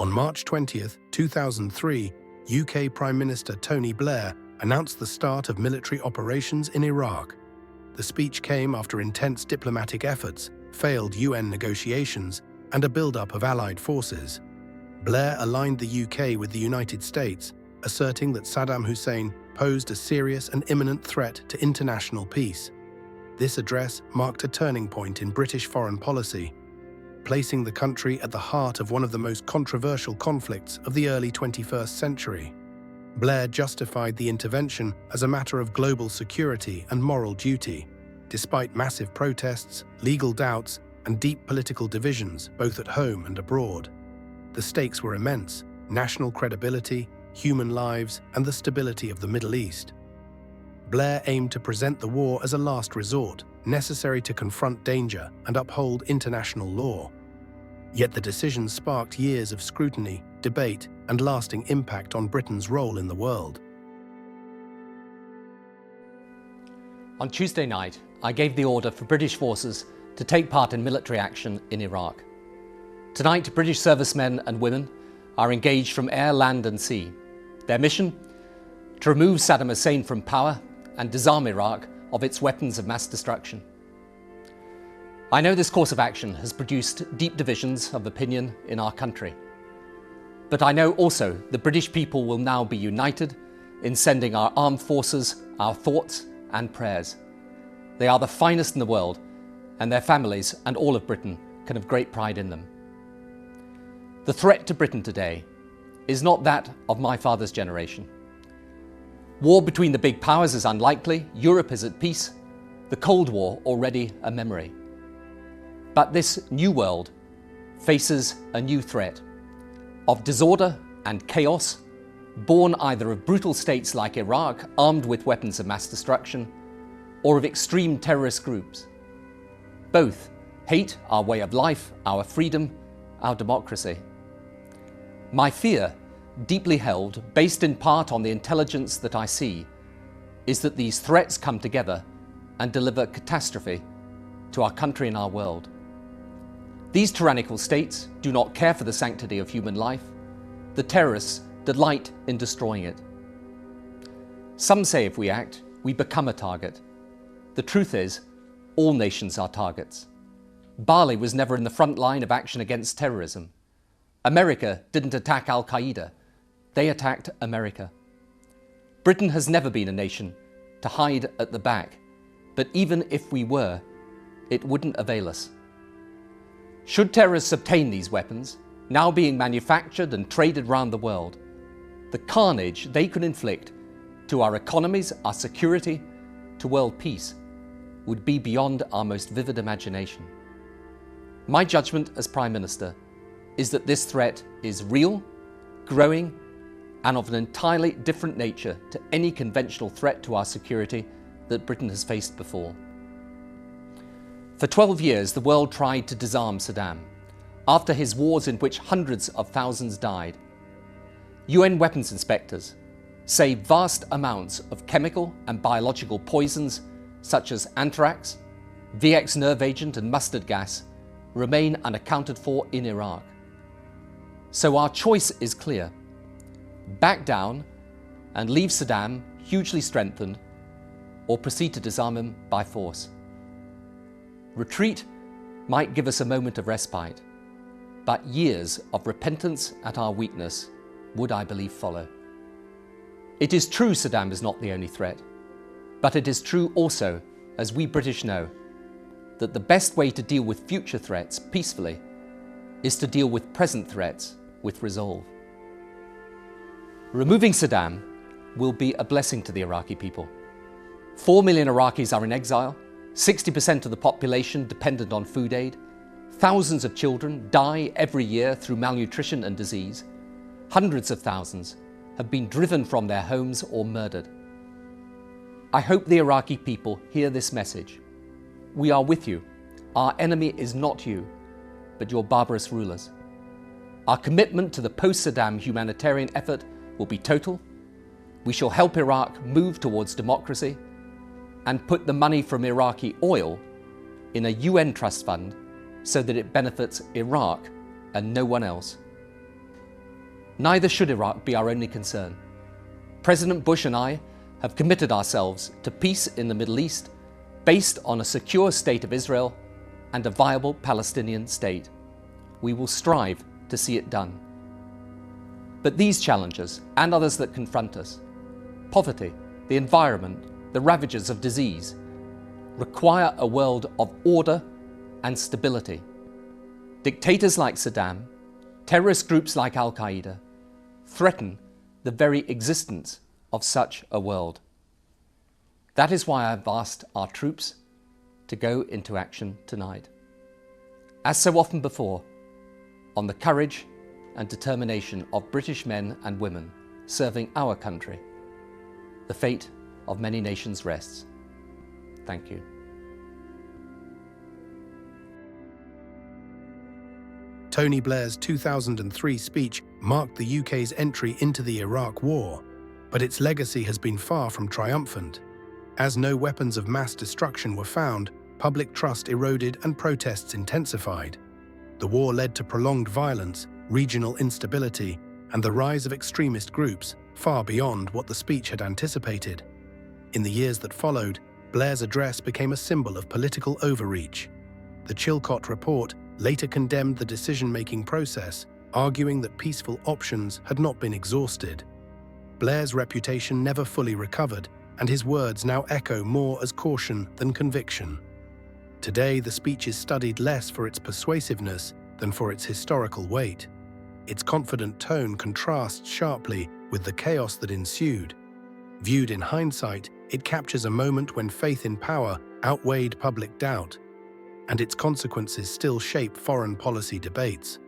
On March 20, 2003, UK Prime Minister Tony Blair announced the start of military operations in Iraq. The speech came after intense diplomatic efforts, failed UN negotiations, and a build-up of Allied forces. Blair aligned the UK with the United States, asserting that Saddam Hussein posed a serious and imminent threat to international peace. This address marked a turning point in British foreign policy, placing the country at the heart of one of the most controversial conflicts of the early 21st century. Blair justified the intervention as a matter of global security and moral duty, despite massive protests, legal doubts, and deep political divisions, both at home and abroad. The stakes were immense: national credibility, human lives, and the stability of the Middle East. Blair aimed to present the war as a last resort, necessary to confront danger and uphold international law. Yet the decision sparked years of scrutiny, debate, and lasting impact on Britain's role in the world. On Tuesday night, I gave the order for British forces to take part in military action in Iraq. Tonight, British servicemen and women are engaged from air, land, and sea. Their mission? To remove Saddam Hussein from power and disarm Iraq of its weapons of mass destruction. I know this course of action has produced deep divisions of opinion in our country. But I know also the British people will now be united in sending our armed forces our thoughts and prayers. They are the finest in the world, and their families and all of Britain can have great pride in them. The threat to Britain today is not that of my father's generation. War between the big powers is unlikely, Europe is at peace, the Cold War already a memory. But this new world faces a new threat of disorder and chaos, born either of brutal states like Iraq, armed with weapons of mass destruction, or of extreme terrorist groups. Both hate our way of life, our freedom, our democracy. My fear, deeply held, based in part on the intelligence that I see, is that these threats come together and deliver catastrophe to our country and our world. These tyrannical states do not care for the sanctity of human life. The terrorists delight in destroying it. Some say if we act, we become a target. The truth is, all nations are targets. Bali was never in the front line of action against terrorism. America didn't attack Al-Qaeda. They attacked America. Britain has never been a nation to hide at the back, but even if we were, it wouldn't avail us. Should terrorists obtain these weapons, now being manufactured and traded around the world, the carnage they could inflict to our economies, our security, to world peace would be beyond our most vivid imagination. My judgment as Prime Minister is that this threat is real, growing, and of an entirely different nature to any conventional threat to our security that Britain has faced before. For 12 years, the world tried to disarm Saddam, after his wars in which hundreds of thousands died. UN weapons inspectors say vast amounts of chemical and biological poisons such as anthrax, VX nerve agent and mustard gas remain unaccounted for in Iraq. So our choice is clear: back down and leave Saddam hugely strengthened, or proceed to disarm him by force. Retreat might give us a moment of respite, but years of repentance at our weakness would, I believe, follow. It is true Saddam is not the only threat, but it is true also, as we British know, that the best way to deal with future threats peacefully is to deal with present threats with resolve. Removing Saddam will be a blessing to the Iraqi people. 4 million Iraqis are in exile, 60% of the population dependent on food aid, thousands of children die every year through malnutrition and disease, hundreds of thousands have been driven from their homes or murdered. I hope the Iraqi people hear this message. We are with you. Our enemy is not you, but your barbarous rulers. Our commitment to the post-Saddam humanitarian effort will be total. We shall help Iraq move towards democracy and put the money from Iraqi oil in a UN trust fund so that it benefits Iraq and no one else. Neither should Iraq be our only concern. President Bush and I have committed ourselves to peace in the Middle East based on a secure state of Israel and a viable Palestinian state. We will strive to see it done. But these challenges and others that confront us, poverty, the environment, the ravages of disease, require a world of order and stability. Dictators like Saddam, terrorist groups like Al-Qaeda, threaten the very existence of such a world. That is why I've asked our troops to go into action tonight. As so often before, on the courage and determination of British men and women serving our country, the fate of many nations rests. Thank you. Tony Blair's 2003 speech marked the UK's entry into the Iraq War, but its legacy has been far from triumphant. As no weapons of mass destruction were found, public trust eroded and protests intensified. The war led to prolonged violence, regional instability, and the rise of extremist groups, far beyond what the speech had anticipated. In the years that followed, Blair's address became a symbol of political overreach. The Chilcot Report later condemned the decision-making process, arguing that peaceful options had not been exhausted. Blair's reputation never fully recovered, and his words now echo more as caution than conviction. Today, the speech is studied less for its persuasiveness than for its historical weight. Its confident tone contrasts sharply with the chaos that ensued. Viewed in hindsight, it captures a moment when faith in power outweighed public doubt, and its consequences still shape foreign policy debates.